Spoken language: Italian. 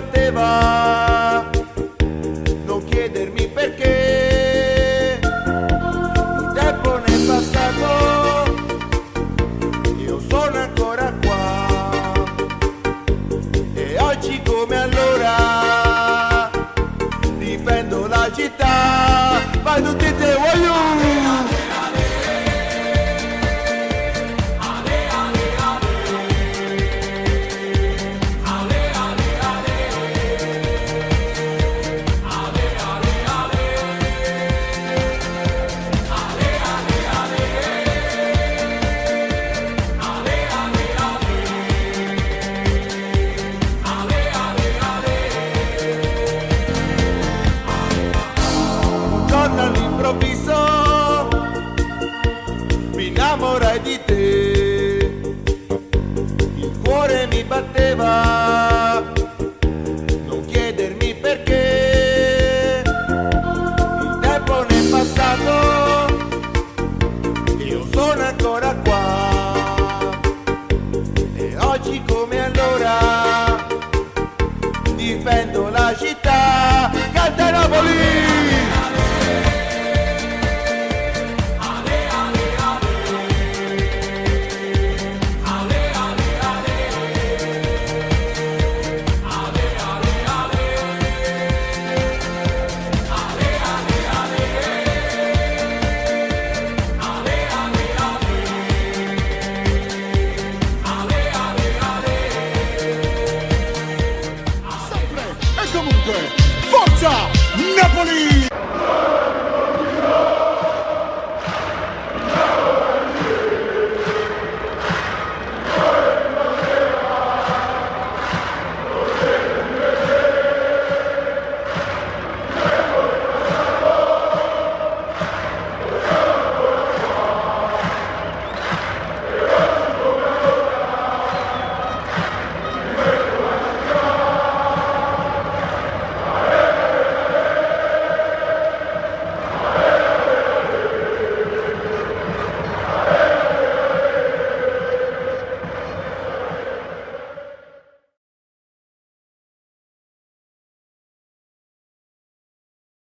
batteva, non chiedermi perché, il tempo ne è passato, io sono ancora qua, e oggi come allora, difendo la città, vai tutti te voglio! All'improvviso mi innamorai di te, il cuore mi batteva, non chiedermi perché, il tempo ne è passato.